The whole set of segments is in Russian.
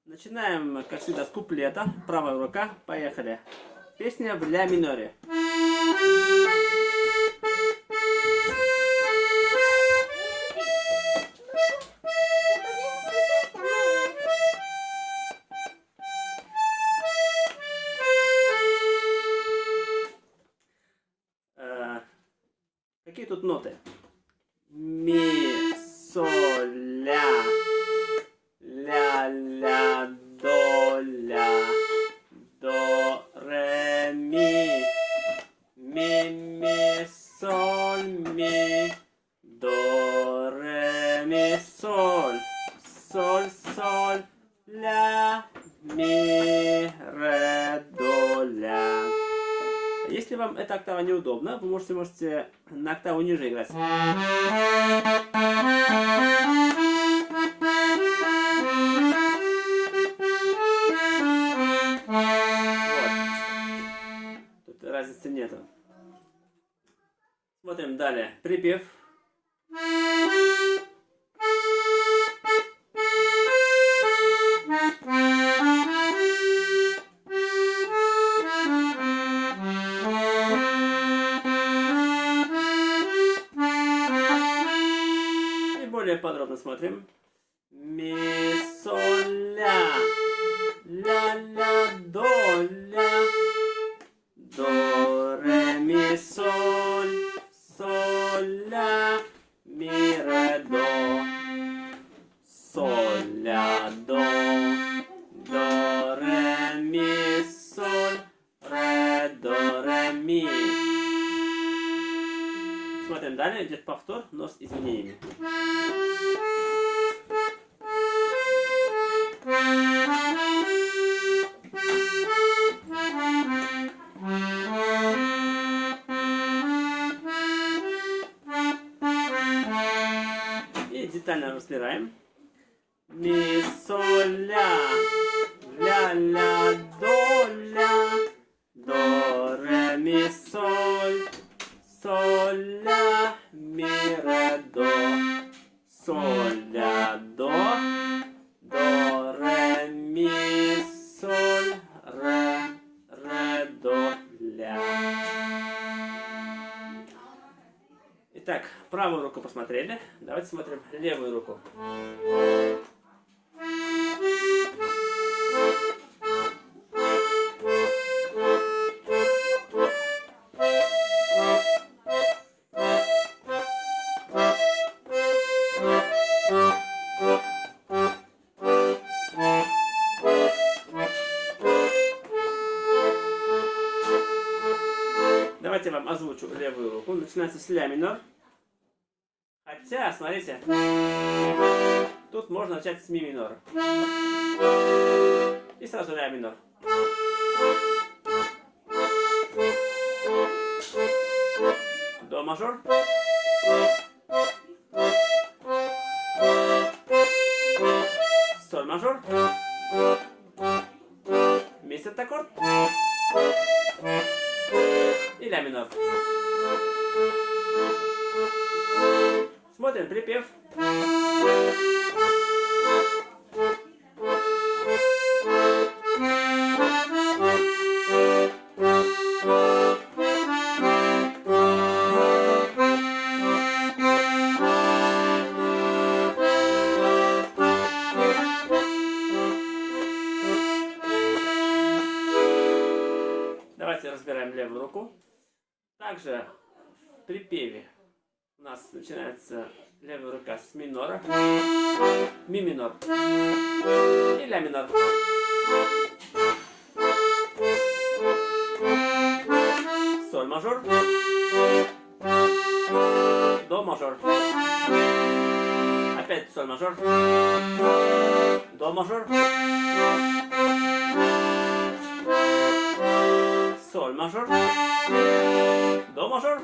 Начинаем, как всегда, с куплета. Правая рука. Поехали. Песня в ля миноре. Какие тут ноты? Ми, соль, ля, ля, ля, до, ля, до, ре, ми, соль, ми, до, ре, ми, соль, соль, ля, ми, ре, до, ля. Если вам эта октава неудобна, вы можете на октаву ниже играть. Вот. Тут разницы нету. Смотрим далее. Припев. Более подробно смотрим. Ми, соль, ля, ля, ля, до, ля, до, ре, ми, соль, соль, ля, ми, ре, до, соль, ля, до, ре, ми, соль, ре, до, ре, ми. Смотрим далее, идет повтор, но с изменениями. И детально разбираем. Ми, соль, ля, ля, ля, до, ля, до, ре, ми, соль, соль, ля, ми, ре, до, соль, ля, до, ре, ми, соль, ре, до, ля. Итак, правую руку посмотрели. Давайте смотрим левую руку. Давайте я вам озвучу левую руку. Начинается с ля минор. Хотя, смотрите, тут можно начать с ми минора. И сразу ля минор. До мажор. Соль мажор. Ми септаккорд. И ля минор. Смотрим припев. Давайте разбираем левую руку. Также в припеве у нас начинается левая рука с минора, ми минор и ля минор. мажор, до мажор, опять соль мажор, до мажор, соль мажор, до мажор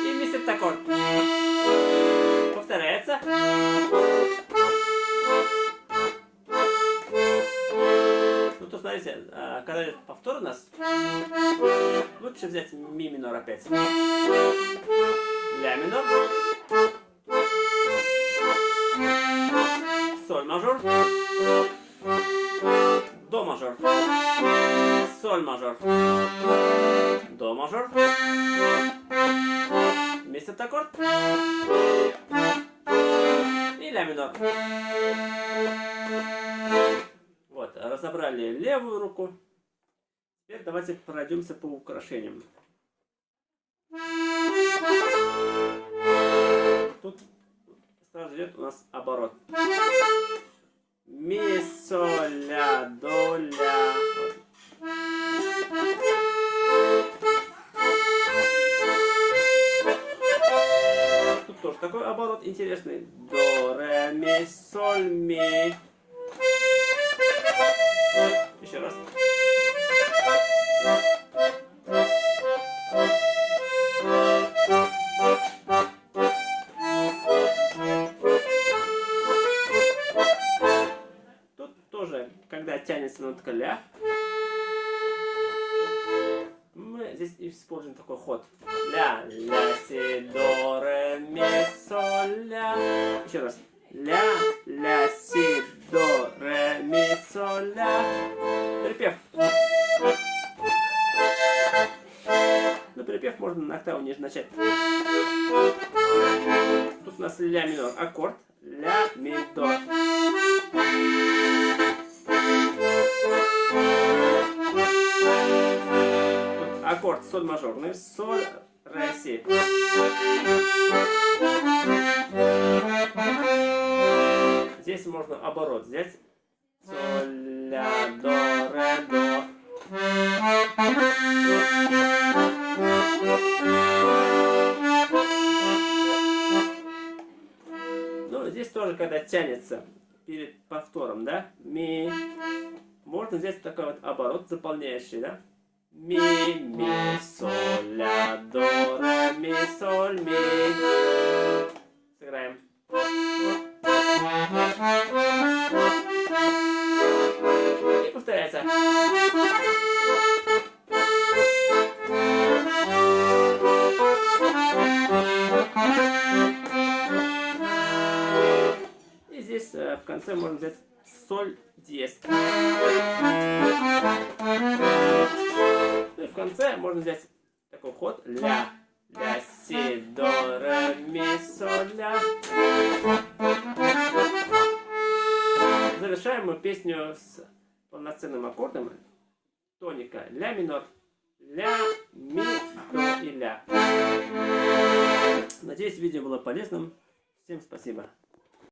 и мистер аккорд. Повторяется. Ну то смотрите, когда идет повтор у нас, лучше взять ми минор опять. Ля минор, соль мажор, до мажор, соль мажор, до мажор, мистер аккорд и ля минор. Вот, разобрали левую руку. Теперь давайте пройдемся по украшениям. Тут сразу идет у нас оборот. Ми, соль, ля, до, ля. Тут тоже такой оборот интересный. До, ре, ми, соль, ми. Еще раз. Тут тоже, когда тянется нотка ля, мы здесь используем такой ход. Ля, ля, си, до, ре, ми, соль, ля. Еще раз. Ля, ля, си, до, ре, ми, соль, ля. Припев. Ну, припев можно на октаву ниже начать. Тут у нас ля минор, аккорд. Ля, ми, до. Тут аккорд соль мажорный. Соль, ре, си. Здесь можно оборот взять. Соль, ля, до, ре, до. Ну, здесь тоже, когда тянется перед повтором, да, ми, можно взять такой вот оборот заполняющий, да. Ми, ми, соль, ля, до, ре, ми, соль, ми. Сыграем. И повторяется. И здесь в конце можно взять соль диез. Ну и в конце можно взять такой ход ля, ля, си, до, ре, ми, соль, ля. Завершаем мы песню с полноценным аккордом тоника ля минор, ля, ми, до и ля. Надеюсь, видео было полезным. Всем спасибо.